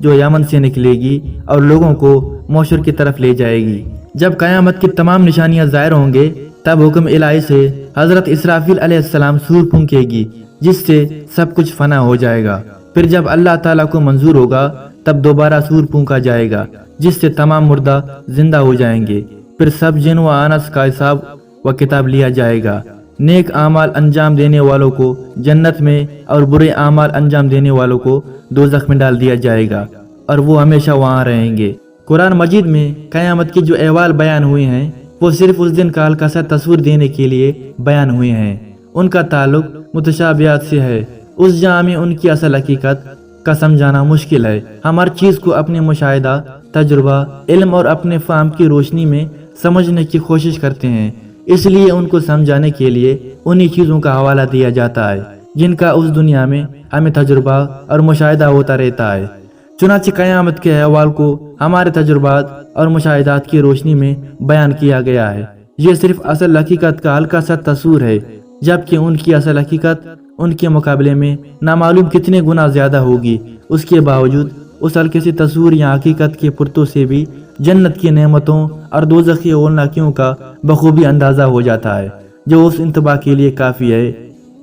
جو یمن سے نکلے گی اور لوگوں کو موشر کی طرف لے جائے گی۔ جب قیامت کی تمام نشانیاں ظاہر ہوں گے تب حکم الہی سے حضرت اسرافیل علیہ السلام سور پھونکے گی، جس سے سب کچھ فنا ہو جائے گا۔ پھر جب اللہ تعالیٰ کو منظور ہوگا تب دوبارہ سور پھونکا جائے گا، جس سے تمام مردہ زندہ ہو جائیں گے۔ پھر سب جن و انس کا حساب و کتاب لیا جائے گا۔ نیک اعمال انجام دینے والوں کو جنت میں اور برے اعمال انجام دینے والوں کو دوزخ میں ڈال دیا جائے گا، اور وہ ہمیشہ وہاں رہیں گے۔ قرآن مجید میں قیامت کے جو احوال بیان ہوئے ہیں وہ صرف اس دن کا ہلکا سا تصور دینے کے لیے بیان ہوئے ہیں۔ ان کا تعلق متشابہات سے ہے۔ اس جہاں میں ان کی اصل حقیقت کا سمجھانا مشکل ہے۔ ہم ہر چیز کو اپنے مشاہدہ، تجربہ، علم اور اپنے فہم کی روشنی میں سمجھنے کی کوشش کرتے ہیں، اس لیے ان کو سمجھانے کے لیے انہی چیزوں کا حوالہ دیا جاتا ہے جن کا اس دنیا میں ہمیں تجربہ اور مشاہدہ ہوتا رہتا ہے۔ چنانچہ قیامت کے احوال کو ہمارے تجربات اور مشاہدات کی روشنی میں بیان کیا گیا ہے۔ یہ صرف اصل حقیقت کا ہلکا سا تصور ہے، جبکہ ان کی اصل حقیقت ان کے مقابلے میں نامعلوم کتنے گنا زیادہ ہوگی۔ اس کے باوجود اس ہلکے سے تصور یا حقیقت کے پرتوں سے بھی جنت کی نعمتوں اور دوزخ کی ہولناکیوں کا بخوبی اندازہ ہو جاتا ہے، جو اس انتباہ کے لیے کافی ہے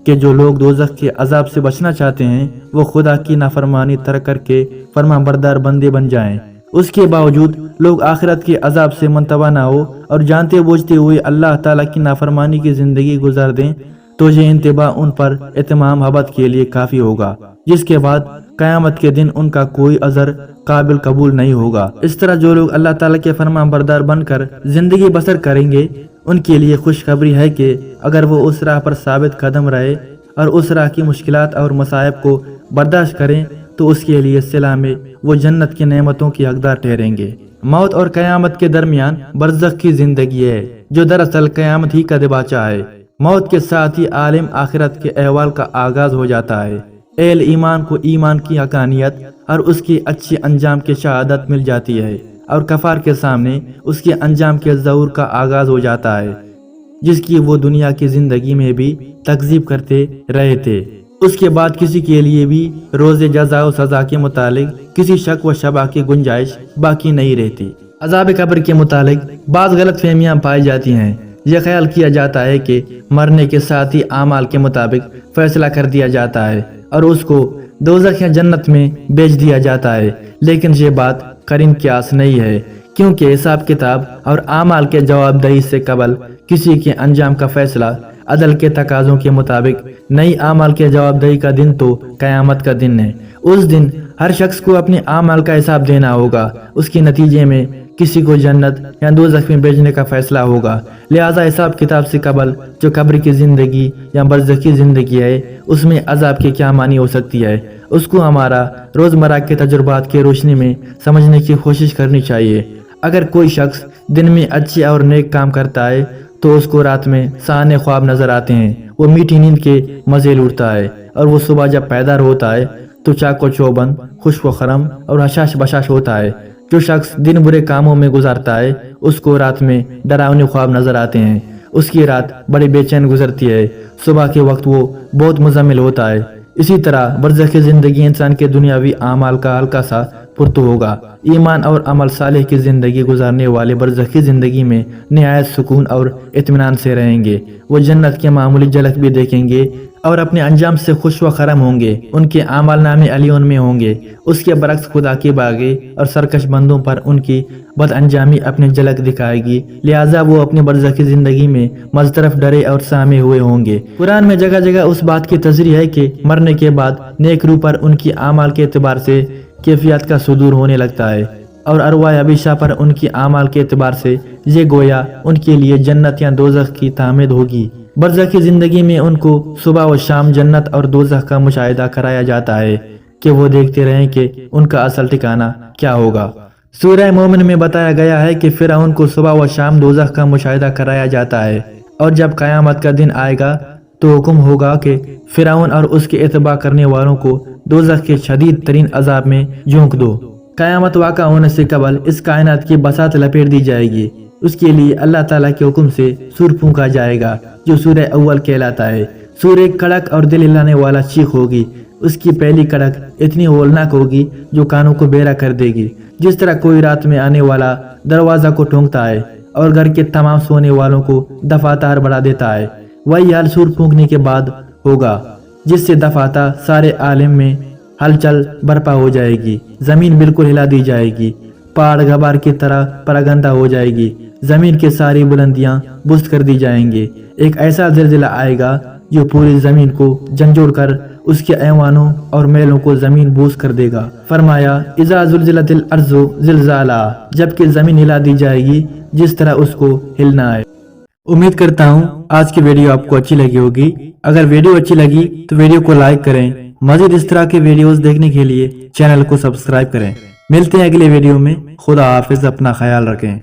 کہ جو لوگ دوزخ کے عذاب سے بچنا چاہتے ہیں وہ خدا کی نافرمانی ترک کر کے فرما بردار بندے بن جائیں۔ اس کے باوجود لوگ آخرت کے عذاب سے منتبہ نہ ہو اور جانتے بوجھتے ہوئے اللہ تعالیٰ کی نافرمانی کی زندگی گزار دیں تو یہ انتباہ ان پر اتمام ابد کے لیے کافی ہوگا، جس کے بعد قیامت کے دن ان کا کوئی عذر قابل قبول نہیں ہوگا۔ اس طرح جو لوگ اللہ تعالیٰ کے فرما بردار بن کر زندگی بسر کریں گے ان کے لیے خوشخبری ہے کہ اگر وہ اس راہ پر ثابت قدم رہے اور اس راہ کی مشکلات اور مصائب کو برداشت کریں تو اس کے لیے صلہ میں وہ جنت کی نعمتوں کی حقدار ٹھہریں گے۔ موت اور قیامت کے درمیان برزخ کی زندگی ہے، جو دراصل قیامت ہی کا دباچہ ہے۔ موت کے ساتھ ہی عالم آخرت کے احوال کا آغاز ہو جاتا ہے۔ اہل ایمان کو ایمان کی حقانیت اور اس کی اچھے انجام کی شہادت مل جاتی ہے، اور کفار کے سامنے اس کے انجام کے ظہور کا آغاز ہو جاتا ہے، جس کی وہ دنیا کی زندگی میں بھی تکذیب کرتے رہے تھے۔ اس کے بعد کسی کے لیے بھی روز جزا و سزا کے متعلق کسی شک و شبہ کی گنجائش باقی نہیں رہتی۔ عذاب قبر کے متعلق بعض غلط فہمیاں پائی جاتی ہیں۔ یہ خیال کیا جاتا ہے کہ مرنے کے ساتھ ہی اعمال کے مطابق فیصلہ کر دیا جاتا ہے اور اس کو دوزخ یا جنت میں بیچ دیا جاتا ہے، لیکن یہ بات قرین قیاس نہیں ہے، کیونکہ حساب کتاب اور اعمال کے جواب دہی سے قبل کسی کے انجام کا فیصلہ عدل کے تقاضوں کے مطابق نئی اعمال کے جواب دہی کا دن تو قیامت کا دن ہے۔ اس دن ہر شخص کو اپنے اعمال کا حساب دینا ہوگا، اس کے نتیجے میں کسی کو جنت یا دوزخ میں بھیجنے کا فیصلہ ہوگا۔ لہذا حساب کتاب سے قبل جو قبر کی زندگی یا برزخی زندگی ہے اس میں عذاب کے کیا معنی ہو سکتی ہے، اس کو ہمارا روزمرہ کے تجربات کی روشنی میں سمجھنے کی کوشش کرنی چاہیے۔ اگر کوئی شخص دن میں اچھے اور نیک کام کرتا ہے تو اس کو رات میں سہانے خواب نظر آتے ہیں، وہ میٹھی نیند کے مزے لوٹتا ہے، اور وہ صبح جب بیدار ہوتا ہے تو چاق و چوبند، خوش و خرم اور حشاش بشاش ہوتا ہے۔ جو شخص دن برے کاموں میں گزارتا ہے اس کو رات میں ڈراؤنے خواب نظر آتے ہیں، اس کی رات بڑی بے چین گزرتی ہے، صبح کے وقت وہ بہت مزمل ہوتا ہے۔ اسی طرح برزخ کی زندگی انسان کے دنیاوی اعمال کا ہلکا سا پرتو ہوگا۔ ایمان اور عمل صالح کی زندگی گزارنے والے برزخی زندگی میں نہایت سکون اور اطمینان سے رہیں گے۔ وہ جنت کے معمولی جھلک بھی دیکھیں گے اور اپنے انجام سے خوش و خرم ہوں گے، ان کے اعمال نامے علیون میں ہوں گے۔ اس کے برعکس خدا کے باغی اور سرکش بندوں پر ان کی بد انجامی اپنی جھلک دکھائے گی، لہٰذا وہ اپنی برزخی زندگی میں مزطرف ڈرے اور سامے ہوئے ہوں گے۔ قرآن میں جگہ جگہ اس بات کی تذریح ہے کہ مرنے کے بعد نیک روح پر ان کی اعمال کے اعتبار سے کیفیت کا صدور ہونے لگتا ہے، اور ارواح ابیشہ پر ان کی اعمال کے اعتبار سے یہ گویا ان کے لیے جنت یا دوزخ کی تعمید ہوگی۔ برزخی زندگی میں ان کو صبح و شام جنت اور دوزخ کا مشاہدہ کرایا جاتا ہے کہ وہ دیکھتے رہیں کہ ان کا اصل ٹھکانہ کیا ہوگا۔ سورہ مومن میں بتایا گیا ہے کہ فرعون کو صبح و شام دوزخ کا مشاہدہ کرایا جاتا ہے، اور جب قیامت کا دن آئے گا تو حکم ہوگا کہ فرعون اور اس کے اتباع کرنے والوں کو دوزخ کے شدید ترین عذاب میں جھونک دو۔ قیامت واقع ہونے سے قبل اس کائنات کی بساط لپیٹ دی جائے گی۔ اس کے لیے اللہ تعالیٰ کے حکم سے سور پھونکا جائے گا جو سورہ اول کہلاتا ہے۔ سور ایک کڑک اور دل ہلانے والا چیخ ہوگی اس کی پہلی کڑک اتنی ہولناک ہوگی جو کانوں کو بیرا کر دے گی، جس طرح کوئی رات میں آنے والا دروازہ کو ٹھونکتا ہے اور گھر کے تمام سونے والوں کو دفاتر بڑھا دیتا ہے، وہی حال سور پھونکنے کے بعد ہوگا، جس سے دفاتر سارے عالم میں ہلچل برپا ہو جائے گی، زمین بالکل ہلا دی جائے گی، پہاڑ غبار کی طرح پراگندہ ہو جائے گی، زمین کی ساری بلندیاں بست کر دی جائیں گے، ایک ایسا زلزلہ آئے گا جو پوری زمین کو جھنجھوڑ کر اس کے ایوانوں اور محلوں کو زمین بوس کر دے گا۔ فرمایا اذا زلزلت الارض زلزالہا، جبکہ زمین ہلا دی جائے گی جس طرح اس کو ہلنا ہے۔ امید کرتا ہوں آج کی ویڈیو آپ کو اچھی لگی ہوگی۔ اگر ویڈیو اچھی لگی تو ویڈیو کو لائک کریں، مزید اس طرح کے ویڈیوز دیکھنے کے لیے چینل کو سبسکرائب کریں۔ ملتے ہیں اگلے ویڈیو میں، خدا حافظ، اپنا خیال رکھیں۔